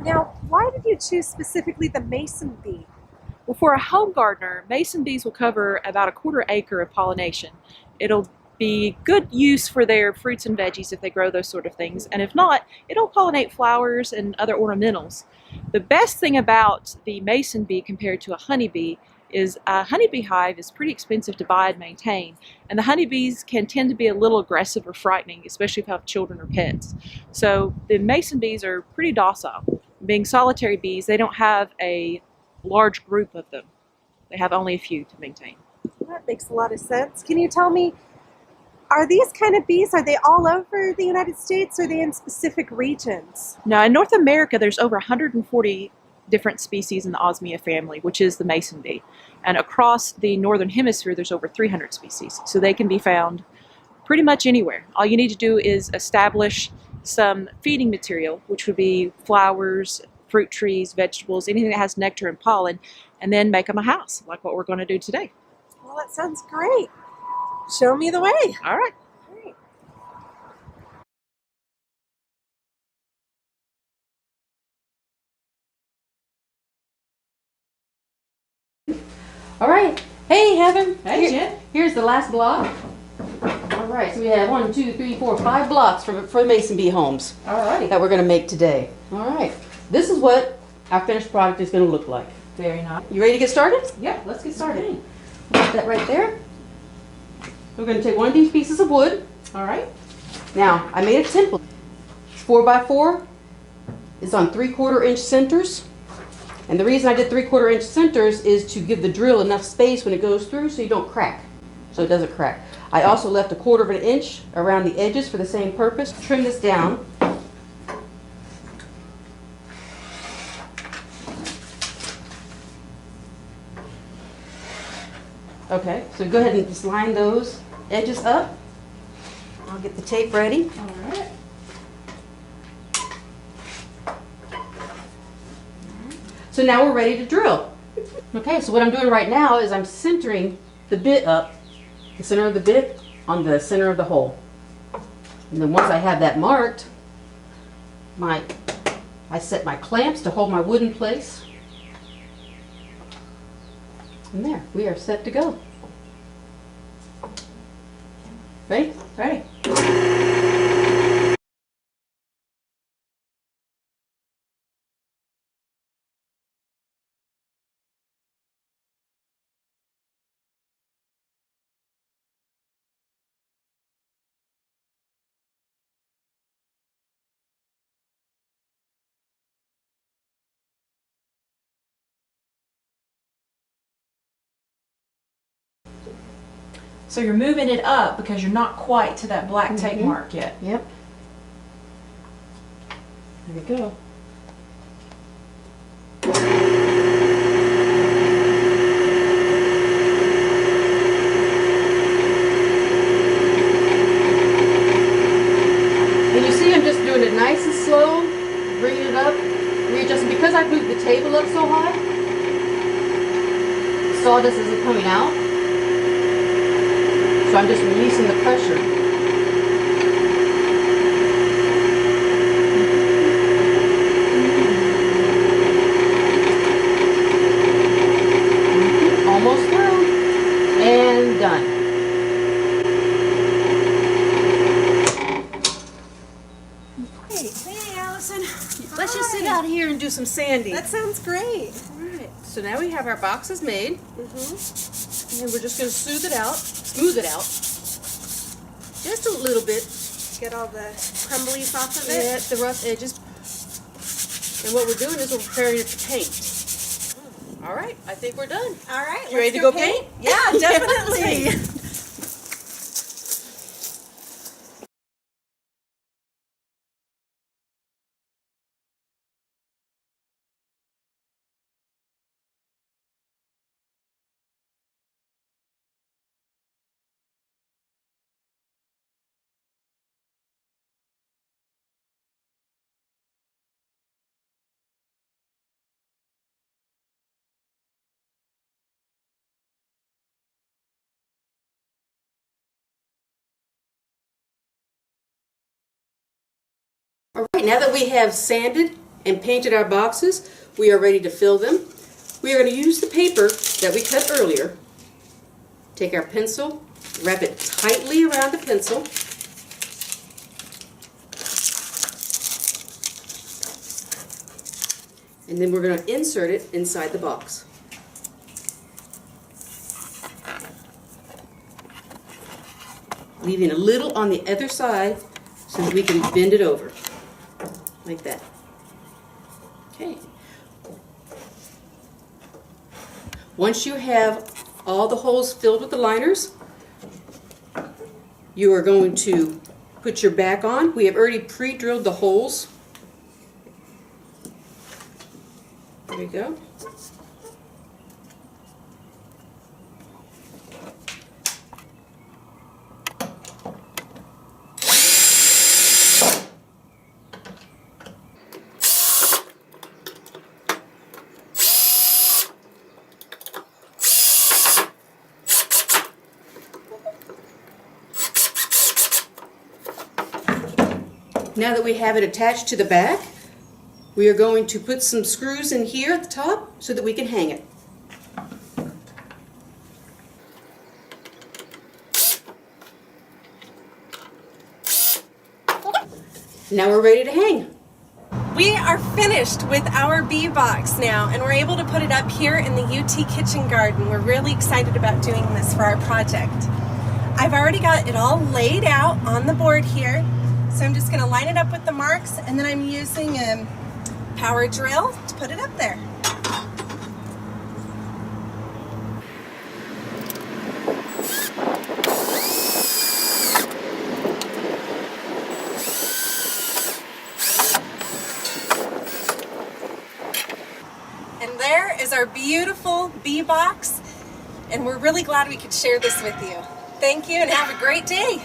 Now, why did you choose specifically the mason bee? Well, for a home gardener, mason bees will cover about a quarter acre of pollination. It'll be good use for their fruits and veggies if they grow those sort of things, and if not, it'll pollinate flowers and other ornamentals. The best thing about the mason bee compared to a honeybee is a honeybee hive is pretty expensive to buy and maintain, and the honeybees can tend to be a little aggressive or frightening, especially if you have children or pets. So the mason bees are pretty docile. Being solitary bees, they don't have a large group of them. They have only a few to maintain. That makes a lot of sense. Can you tell me, are these kind of bees, are they all over the United States or are they in specific regions? Now, in North America, there's over 140 different species in the Osmia family, which is the mason bee. And across the northern hemisphere, there's over 300 species. So they can be found pretty much anywhere. All you need to do is establish some feeding material, which would be flowers, fruit trees, vegetables, anything that has nectar and pollen, and then make them a house, like what we're going to do today. Well, that sounds great. Show me the way. All right. All right. Hey, Heather. Hey, Jen. Here's the last block. All right. So we have 1, 2, 3, 4, 5 blocks for Mason Bee homes. All right. That we're going to make today. All right. This is what our finished product is going to look like. Very nice. You ready to get started? Yeah, let's get started. Okay. Put that right there. We're going to take one of these pieces of wood. All right. Now, I made a template. 4x4 is on 3/4 inch centers. And the reason I did 3/4 inch centers is to give the drill enough space when it goes through so you don't crack. So it doesn't crack. I also left 1/4 inch around the edges for the same purpose. Trim this down. Okay, so go ahead and just line those edges up. I'll get the tape ready. All right. So now we're ready to drill. Okay, so what I'm doing right now is I'm centering the bit up, the center of the bit on the center of the hole. And then once I have that marked, I set my clamps to hold my wood in place. And there, we are set to go. Ready? Ready. So you're moving it up because you're not quite to that black tape mark yet. Yep. There we go. And you see I'm just doing it nice and slow, bringing it up, readjusting. Because I moved the table up so high, the sawdust isn't coming out. So I'm just releasing the pressure. Almost through. And done. Hey, Allison. Let's just sit out here and do some sanding. That sounds great. Alright, so now we have our boxes made. And then we're just going to smooth it out. Just a little bit. Get all the crumblies off of it. Yeah, the rough edges. And what we're doing is we're preparing it to paint. Alright, I think we're done. All right. You ready to go paint? Yeah, definitely. Alright, now that we have sanded and painted our boxes. We are ready to fill them. We are going to use the paper that we cut earlier. Take our pencil, wrap it tightly around the pencil. And then we're going to insert it inside the box. Leaving a little on the other side so that we can bend it over, like that. Okay. Once you have all the holes filled with the liners, you are going to put your back on. We have already pre-drilled the holes. There we go. Now that we have it attached to the back, we are going to put some screws in here at the top so that we can hang it. Now we're ready to hang. We are finished with our bee box now, and we're able to put it up here in the UT kitchen garden. We're really excited about doing this for our project. I've already got it all laid out on the board here, so I'm just going to line it up with the marks, and then I'm using a power drill to put it up there. And there is our beautiful bee box, and we're really glad we could share this with you. Thank you and have a great day.